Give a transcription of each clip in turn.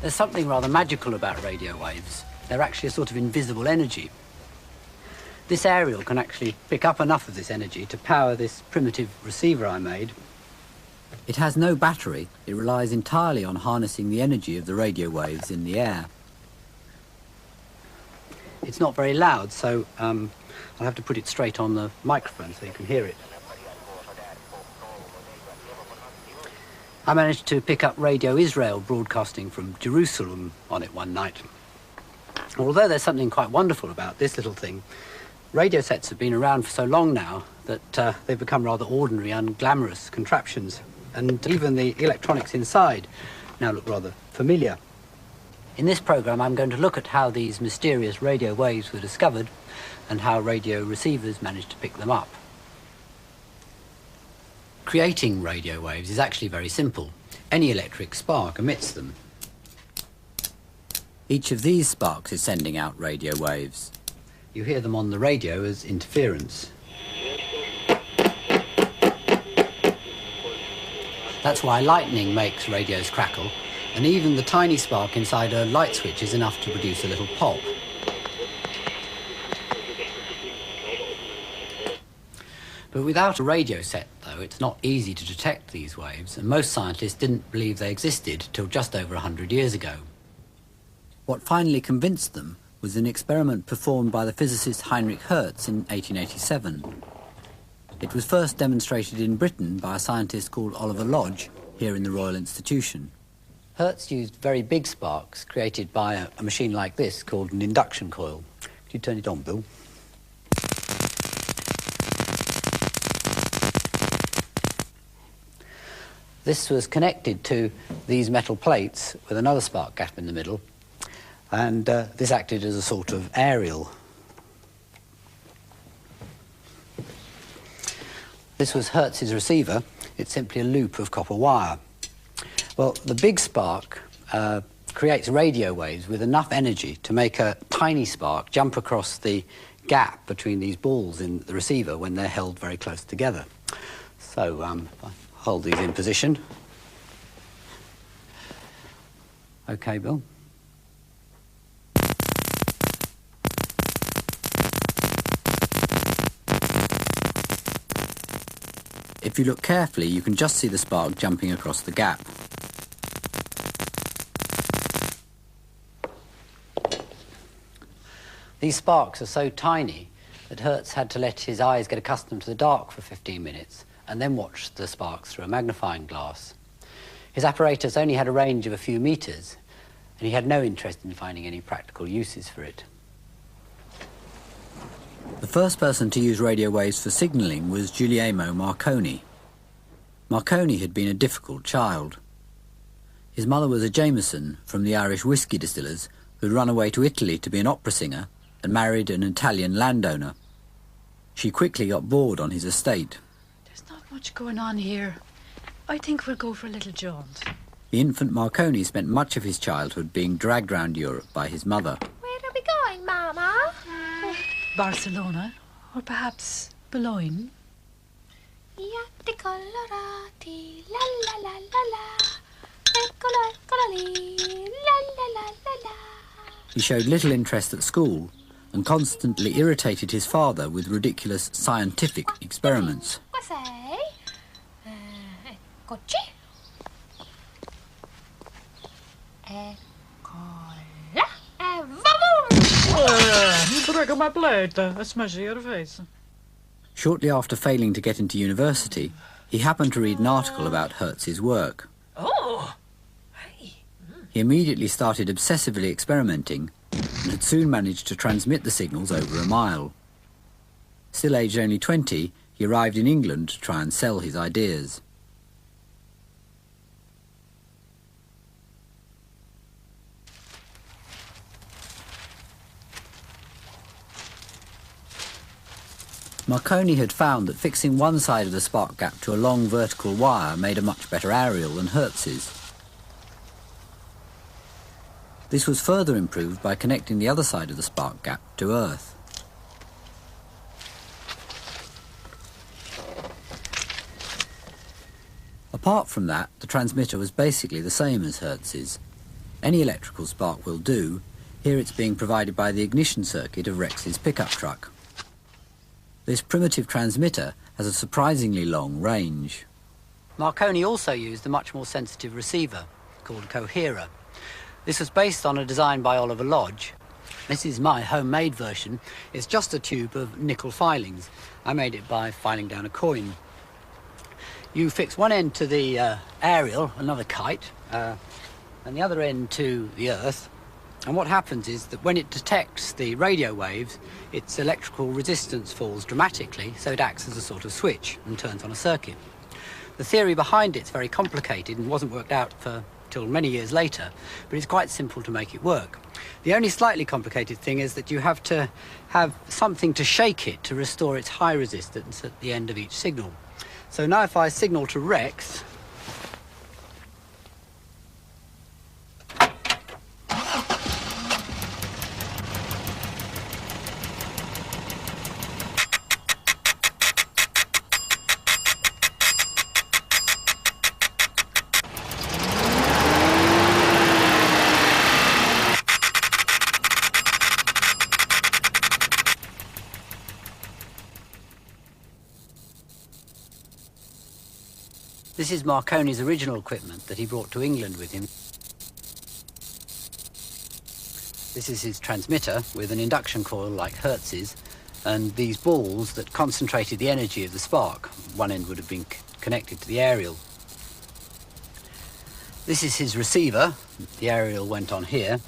There's something rather magical about radio waves. They're actually a sort of invisible energy. This aerial can actually pick up enough of this energy to power this primitive receiver I made. It has no battery. It relies entirely on harnessing the energy of the radio waves in the air. It's not very loud, so I'll have to put it straight on the microphone so you can hear it. I managed to pick up Radio Israel broadcasting from Jerusalem on it one night. Although there's something quite wonderful about this little thing, radio sets have been around for so long now that they've become rather ordinary, unglamorous contraptions. And even the electronics inside now look rather familiar. In this programme, I'm going to look at how these mysterious radio waves were discovered and how radio receivers managed to pick them up. Creating radio waves is actually very simple. Any electric spark emits them. Each of these sparks is sending out radio waves. You hear them on the radio as interference. That's why lightning makes radios crackle, and even the tiny spark inside a light switch is enough to produce a little pop. But without a radio set, though, it's not easy to detect these waves, and most scientists didn't believe they existed till just over 100 years ago. What finally convinced them was an experiment performed by the physicist Heinrich Hertz in 1887. It was first demonstrated in Britain by a scientist called Oliver Lodge, here in the Royal Institution. Hertz used very big sparks created by a machine like this called an induction coil. Could you turn it on, Bill? This was connected to these metal plates with another spark gap in the middle, and this acted as a sort of aerial. This was Hertz's receiver. It's simply a loop of copper wire. Well, the big spark creates radio waves with enough energy to make a tiny spark jump across the gap between these balls in the receiver when they're held very close together. So, if I hold these in position. OK, Bill. If you look carefully, you can just see the spark jumping across the gap. These sparks are so tiny that Hertz had to let his eyes get accustomed to the dark for 15 minutes and then watch the sparks through a magnifying glass. His apparatus only had a range of a few meters, and he had no interest in finding any practical uses for it. The first person to use radio waves for signalling was Guglielmo Marconi. Marconi had been a difficult child. His mother was a Jameson from the Irish whiskey distillers who'd run away to Italy to be an opera singer and married an Italian landowner. She quickly got bored on his estate. There's not much going on here. I think we'll go for a little jaunt. The infant Marconi spent much of his childhood being dragged round Europe by his mother. Where are we going, Mama? Barcelona, or perhaps Boulogne. Iatti colorati, la la la la la, eccolo eccolo lì, la la la la la. He showed little interest at school and constantly irritated his father with ridiculous scientific experiments. Qua sei? Eccoci. Eccola. E vamos! You break my plate. I smash your face. Shortly after failing to get into university, he happened to read an article about Hertz's work. Oh! He immediately started obsessively experimenting and had soon managed to transmit the signals over a mile. Still aged only 20, he arrived in England to try and sell his ideas. Marconi had found that fixing one side of the spark gap to a long vertical wire made a much better aerial than Hertz's. This was further improved by connecting the other side of the spark gap to Earth. Apart from that, the transmitter was basically the same as Hertz's. Any electrical spark will do. Here it's being provided by the ignition circuit of Rex's pickup truck. This primitive transmitter has a surprisingly long range. Marconi also used a much more sensitive receiver called Coherer. This was based on a design by Oliver Lodge. This is my homemade version. It's just a tube of nickel filings. I made it by filing down a coin. You fix one end to the aerial, another kite, and the other end to the earth. And what happens is that when it detects the radio waves, its electrical resistance falls dramatically, so it acts as a sort of switch and turns on a circuit. The theory behind it's very complicated and wasn't worked out till many years later, but it's quite simple to make it work. The only slightly complicated thing is that you have to have something to shake it to restore its high resistance at the end of each signal. So now if I signal to Rex, this is Marconi's original equipment that he brought to England with him. This is his transmitter with an induction coil like Hertz's and these balls that concentrated the energy of the spark. One end would have been connected to the aerial. This is his receiver. The aerial went on here.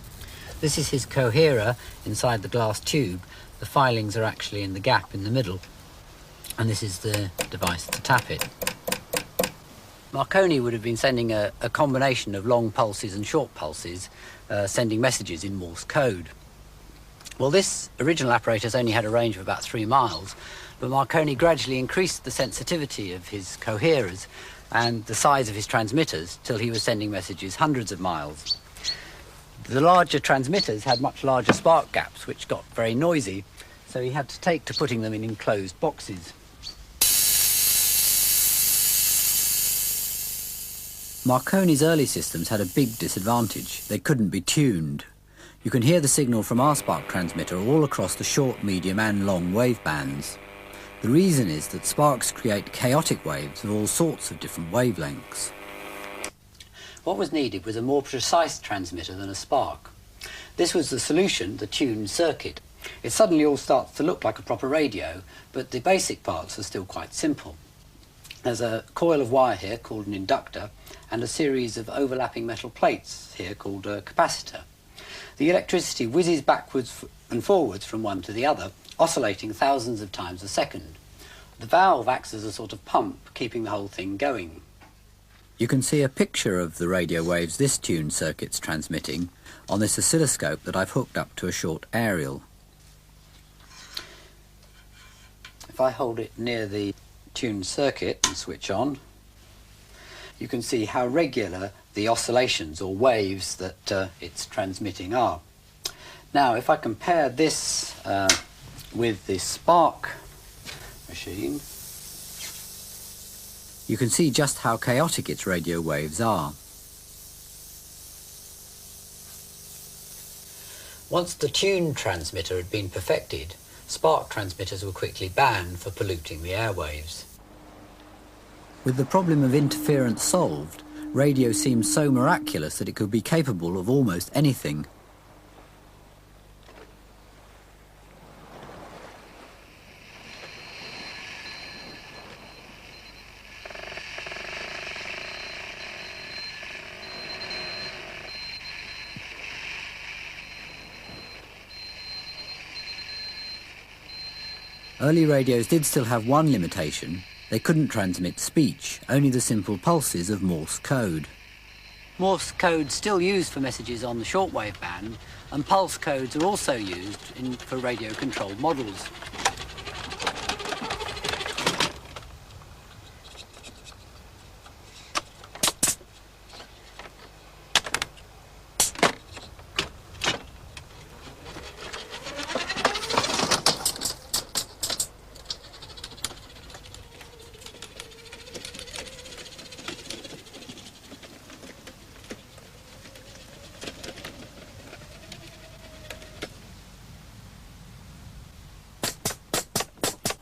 This is his coherer inside the glass tube. The filings are actually in the gap in the middle. And this is the device to tap it. Marconi would have been sending a combination of long pulses and short pulses, sending messages in Morse code. Well, this original apparatus only had a range of about 3 miles, but Marconi gradually increased the sensitivity of his coherers and the size of his transmitters till he was sending messages hundreds of miles. The larger transmitters had much larger spark gaps, which got very noisy, so he had to take to putting them in enclosed boxes. Marconi's early systems had a big disadvantage. They couldn't be tuned. You can hear the signal from our spark transmitter all across the short, medium and long wave bands. The reason is that sparks create chaotic waves of all sorts of different wavelengths. What was needed was a more precise transmitter than a spark. This was the solution, the tuned circuit. It suddenly all starts to look like a proper radio, but the basic parts are still quite simple. There's a coil of wire here called an inductor, and a series of overlapping metal plates here called a capacitor. The electricity whizzes backwards and forwards from one to the other, oscillating thousands of times a second. The valve acts as a sort of pump, keeping the whole thing going. You can see a picture of the radio waves this tuned circuit's transmitting on this oscilloscope that I've hooked up to a short aerial. If I hold it near the tuned circuit and switch on, you can see how regular the oscillations or waves that it's transmitting are. Now, if I compare this with the spark machine, you can see just how chaotic its radio waves are. Once the tuned transmitter had been perfected, spark transmitters were quickly banned for polluting the airwaves. With the problem of interference solved, radio seemed so miraculous that it could be capable of almost anything. Early radios did still have one limitation. They couldn't transmit speech, only the simple pulses of Morse code. Morse code's still used for messages on the shortwave band, and pulse codes are also used for radio-controlled models.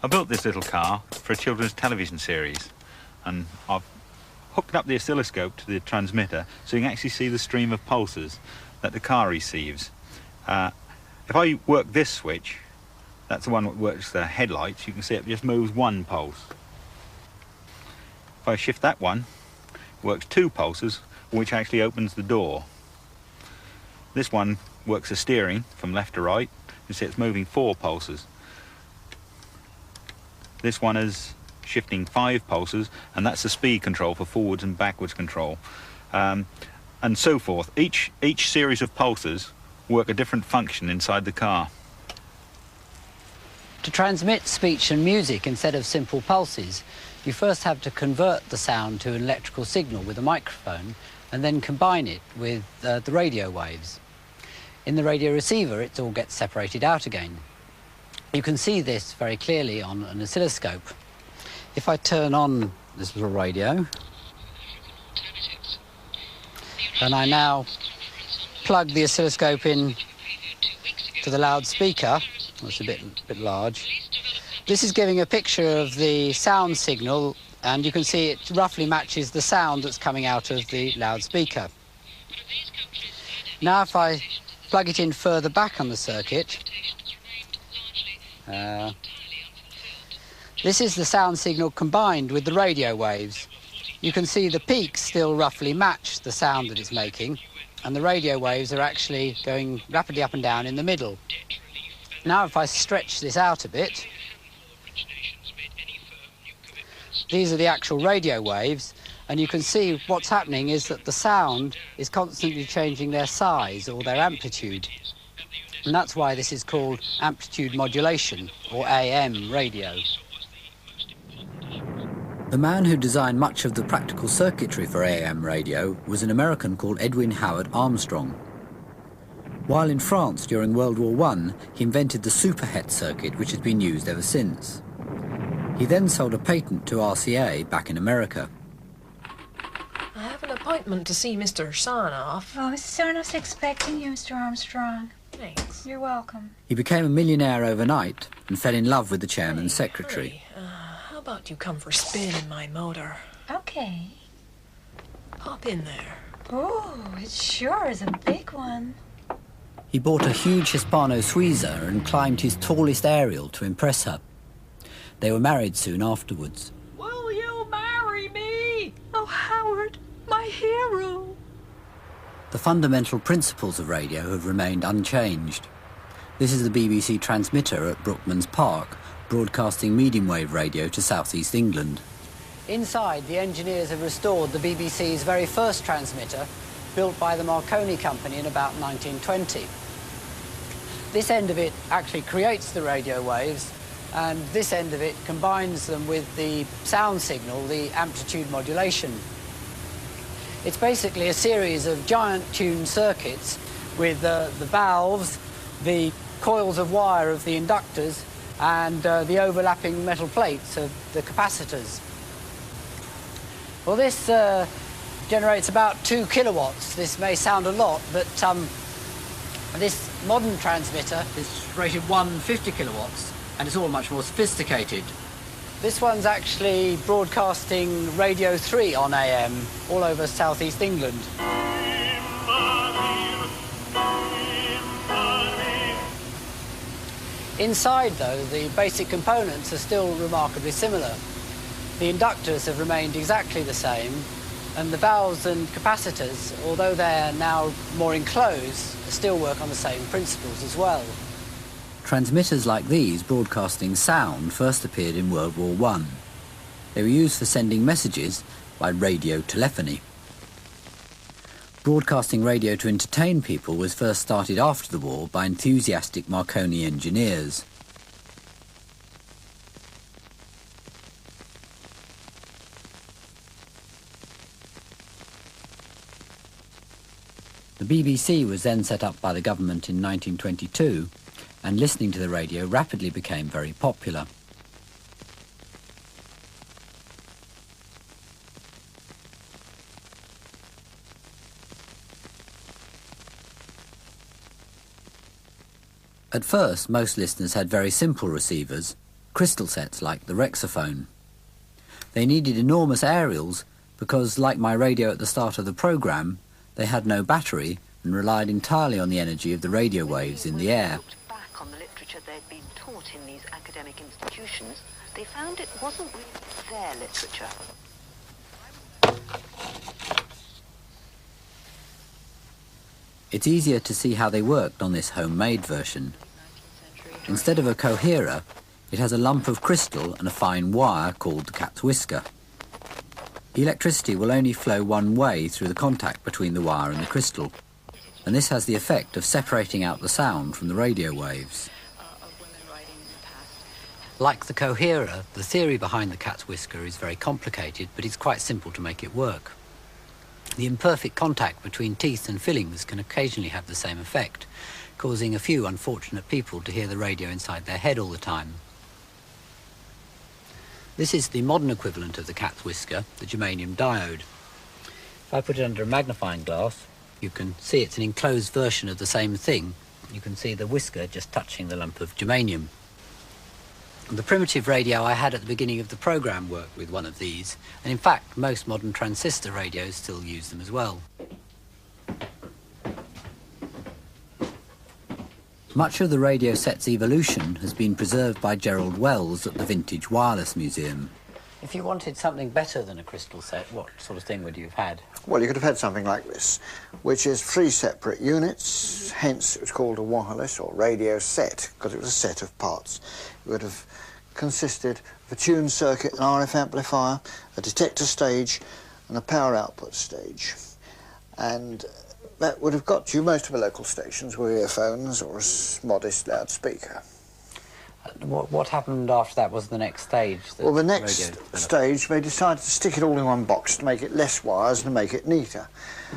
I built this little car for a children's television series, and I've hooked up the oscilloscope to the transmitter so you can actually see the stream of pulses that the car receives. If I work this switch, that's the one that works the headlights, you can see it just moves one pulse. If I shift that one, it works two pulses, which actually opens the door. This one works the steering from left to right, you see it's moving four pulses. This one is shifting five pulses, and that's the speed control for forwards and backwards control. And so forth. Each series of pulses work a different function inside the car. To transmit speech and music instead of simple pulses, you first have to convert the sound to an electrical signal with a microphone and then combine it with the radio waves. In the radio receiver, it all gets separated out again. You can see this very clearly on an oscilloscope. If I turn on this little radio, and I now plug the oscilloscope in to the loudspeaker, it's a bit large. This is giving a picture of the sound signal, and you can see it roughly matches the sound that's coming out of the loudspeaker. Now if I plug it in further back on the circuit, this is the sound signal combined with the radio waves. You can see the peaks still roughly match the sound that it's making, and the radio waves are actually going rapidly up and down in the middle. Now if I stretch this out a bit, these are the actual radio waves, and you can see what's happening is that the sound is constantly changing their size or their amplitude. And that's why this is called amplitude modulation, or AM radio. The man who designed much of the practical circuitry for AM radio was an American called Edwin Howard Armstrong. While in France during World War I, he invented the Superhet circuit, which has been used ever since. He then sold a patent to RCA back in America. I have an appointment to see Mr. Sarnoff. Oh, Mr. Sarnoff's expecting you, Mr. Armstrong. Thanks. You're welcome. He became a millionaire overnight and fell in love with the chairman's secretary. How about you come for a spin in my motor? Okay. Hop in there. Oh, it sure is a big one. He bought a huge Hispano Suiza and climbed his tallest aerial to impress her. They were married soon afterwards. Will you marry me? Oh, Howard, my hero. The fundamental principles of radio have remained unchanged. This is the BBC transmitter at Brookman's Park, broadcasting medium-wave radio to southeast England. Inside, the engineers have restored the BBC's very first transmitter, built by the Marconi Company in about 1920. This end of it actually creates the radio waves, and this end of it combines them with the sound signal, the amplitude modulation. It's basically a series of giant tuned circuits with the valves, the coils of wire of the inductors, and the overlapping metal plates of the capacitors. Well, this generates about 2 kilowatts. This may sound a lot, but this modern transmitter is rated 150 kilowatts, and it's all much more sophisticated. This one's actually broadcasting Radio 3 on AM all over southeast England. Inside, though, the basic components are still remarkably similar. The inductors have remained exactly the same, and the valves and capacitors, although they're now more enclosed, still work on the same principles as well. Transmitters like these, broadcasting sound, first appeared in World War I. They were used for sending messages by radio telephony. Broadcasting radio to entertain people was first started after the war by enthusiastic Marconi engineers. The BBC was then set up by the government in 1922, and listening to the radio rapidly became very popular. At first, most listeners had very simple receivers. crystal sets like the Rexophone. They needed enormous aerials because, like my radio at the start of the programme, they had no battery and relied entirely on the energy of the radio waves in the air. Looked back on the literature they'd been taught in these academic institutions, they found it wasn't really their literature. It's easier to see how they worked on this homemade version. Instead of a coherer, it has a lump of crystal and a fine wire called the cat's whisker. Electricity will only flow one way through the contact between the wire and the crystal, and this has the effect of separating out the sound from the radio waves. Like the coherer, the theory behind the cat's whisker is very complicated, but it's quite simple to make it work. The imperfect contact between teeth and fillings can occasionally have the same effect, causing a few unfortunate people to hear the radio inside their head all the time. This is the modern equivalent of the cat's whisker, the germanium diode. If I put it under a magnifying glass, you can see it's an enclosed version of the same thing. You can see the whisker just touching the lump of germanium. The primitive radio I had at the beginning of the programme worked with one of these, and in fact most modern transistor radios still use them as well. Much of the radio set's evolution has been preserved by Gerald Wells at the Vintage Wireless Museum. If you wanted something better than a crystal set, what sort of thing would you have had? Well, you could have had something like this, which is 3 separate units, hence it was called a wireless or radio set, because it was a set of parts. It would have consisted of a tune circuit, an RF amplifier, a detector stage, and a power output stage. And that would have got you most of the local stations with earphones or a modest loudspeaker. What happened after that was the next stage? Well, the next stage, they decided to stick it all in one box to make it less wires and make it neater.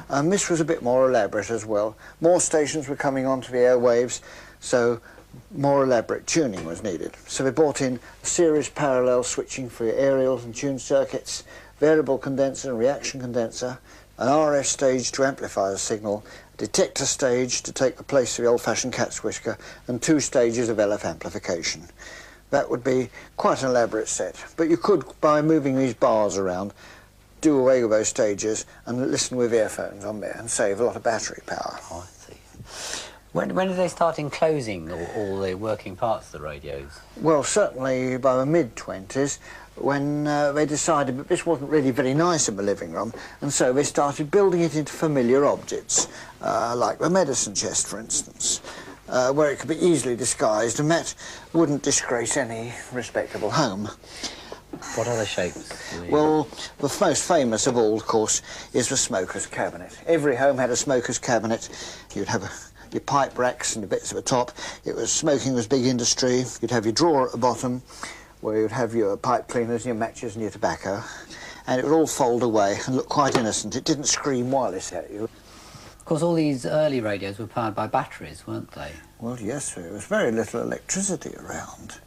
And this was a bit more elaborate as well. More stations were coming onto the airwaves, so more elaborate tuning was needed. So they brought in series parallel switching for your aerials and tune circuits, variable condenser and reaction condenser, an RF stage to amplify the signal, a detector stage to take the place of the old-fashioned cat's whisker, and 2 stages of LF amplification. That would be quite an elaborate set, but you could, by moving these bars around, do away with those stages and listen with earphones on there and save a lot of battery power. Oh, I see. When did they start enclosing all the working parts of the radios? Well, certainly by the mid-20s, when they decided that this wasn't really very nice in the living room, and so they started building it into familiar objects, like the medicine chest, for instance, where it could be easily disguised, and that wouldn't disgrace any respectable home. What other shapes? Well, the most famous of all, of course, is the smoker's cabinet. Every home had a smoker's cabinet. You'd have your pipe racks and the bits at the top. Smoking was big industry. You'd have your drawer at the bottom, where you'd have your pipe cleaners and your matches and your tobacco, and it would all fold away and look quite innocent. It didn't scream wireless at you. Of course, all these early radios were powered by batteries, weren't they? Well, yes, there was very little electricity around,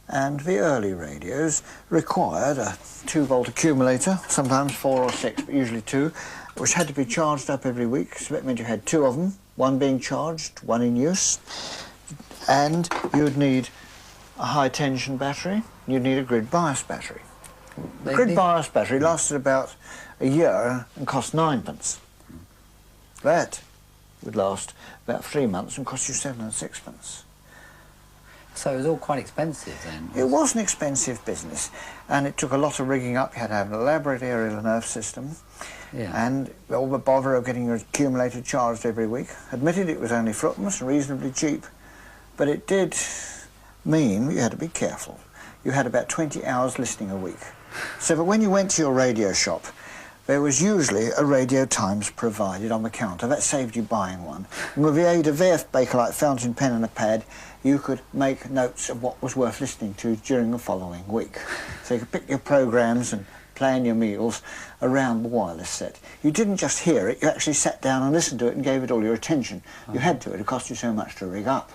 and the early radios required a 2-volt accumulator, sometimes 4 or 6, but usually 2, which had to be charged up every week, so that meant you had 2 of them, one being charged, one in use, and you'd need a high-tension battery, you'd need a grid bias battery. The grid bias battery lasted about a year and cost 9p. That would last about 3 months and cost you 7 and 6p. So it was all quite expensive then? It was an expensive business, and it took a lot of rigging up. You had to have an elaborate aerial and earth system, and all the bother of getting your accumulator charged every week. Admitted it was only footmas and reasonably cheap, but it did mean you had to be careful. You had about 20 hours listening a week. So that when you went to your radio shop, there was usually a Radio Times provided on the counter. That saved you buying one. And with the aid of their Bakelite fountain pen and a pad, you could make notes of what was worth listening to during the following week. So you could pick your programmes and plan your meals around the wireless set. You didn't just hear it, you actually sat down and listened to it and gave it all your attention. You had to, it cost you so much to rig up.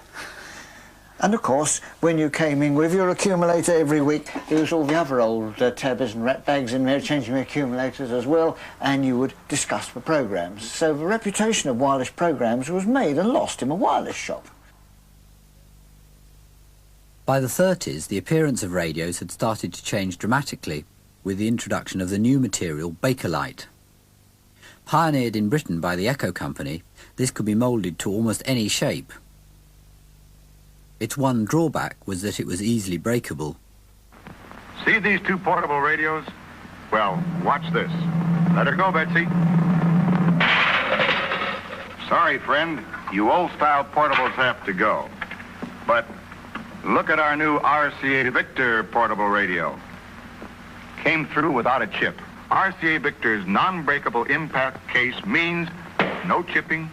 And of course, when you came in with your accumulator every week, there was all the other old tabbers and rat bags in there changing the accumulators as well, and you would discuss the programmes. So the reputation of wireless programmes was made and lost in a wireless shop. By the 30s, the appearance of radios had started to change dramatically with the introduction of the new material Bakelite. Pioneered in Britain by the Echo Company, this could be moulded to almost any shape. Its one drawback was that it was easily breakable. See these two portable radios? Well, watch this. Let her go, Betsy. Sorry, friend, you old-style portables have to go. But look at our new RCA Victor portable radio. Came through without a chip. RCA Victor's non-breakable impact case means no chipping,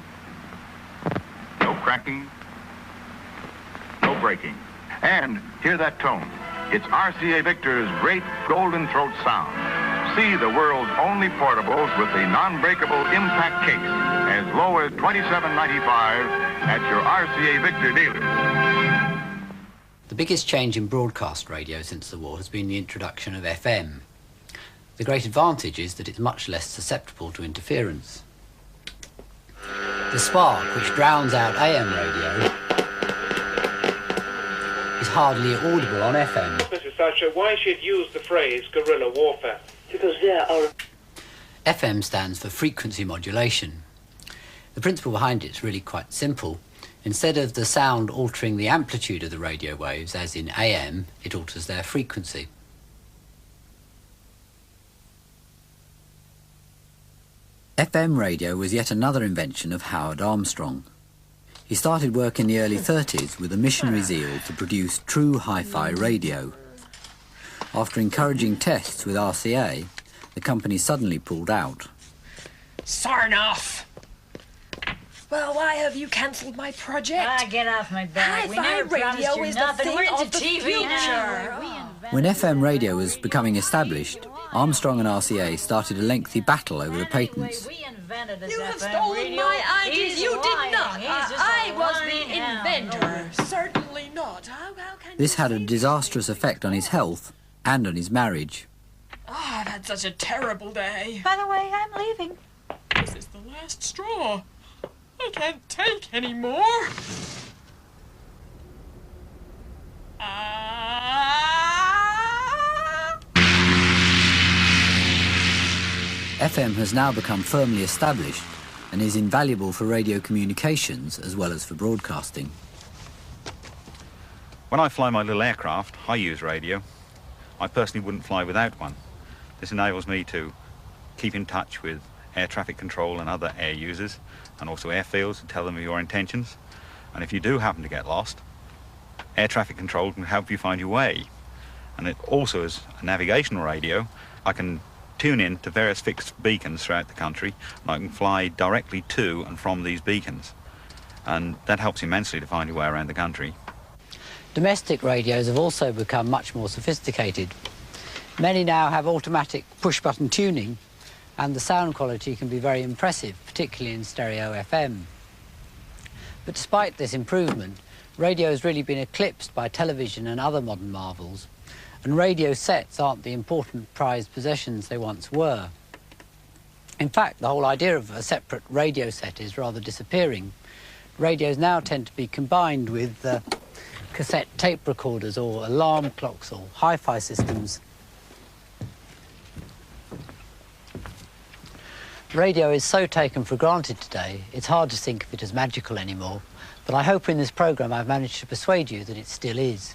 no cracking, no breaking. And hear that tone. It's RCA Victor's great golden throat sound. See the world's only portables with the non-breakable impact case as low as $27.95 at your RCA Victor dealers. The biggest change in broadcast radio since the war has been the introduction of FM. The great advantage is that it's much less susceptible to interference. The spark, which drowns out AM radio, is hardly audible on FM. Mr. Thatcher, why should use the phrase guerrilla warfare? Because there are... FM stands for frequency modulation. The principle behind it is really quite simple. Instead of the sound altering the amplitude of the radio waves, as in AM, it alters their frequency. FM radio was yet another invention of Howard Armstrong. He started work in the early 30s with a missionary zeal to produce true hi-fi radio. After encouraging tests with RCA, the company suddenly pulled out. Sarnoff! Well, why have you cancelled my project? Get off my back. We never promised you nothing. We're into TV now. When FM radio was becoming established, Armstrong and RCA started a lengthy battle over the patents. You have stolen my ideas. You did not. I was the inventor. Certainly not. How can this had a disastrous effect on his health and on his marriage. I've had such a terrible day. By the way, I'm leaving. This is the last straw. I can't take any more. FM has now become firmly established and is invaluable for radio communications as well as for broadcasting. When I fly my little aircraft, I use radio. I personally wouldn't fly without one. This enables me to keep in touch with air traffic control and other air users, and also airfields to tell them of your intentions. And if you do happen to get lost, air traffic control can help you find your way. And it also is a navigational radio. I can tune in to various fixed beacons throughout the country, and I can fly directly to and from these beacons. And that helps immensely to find your way around the country. Domestic radios have also become much more sophisticated. Many now have automatic push-button tuning, and the sound quality can be very impressive, particularly in stereo FM. But despite this improvement, radio has really been eclipsed by television and other modern marvels, and radio sets aren't the important prized possessions they once were. In fact, the whole idea of a separate radio set is rather disappearing. Radios now tend to be combined with cassette tape recorders or alarm clocks or hi-fi systems. Radio is so taken for granted today, it's hard to think of it as magical anymore, but I hope in this programme I've managed to persuade you that it still is.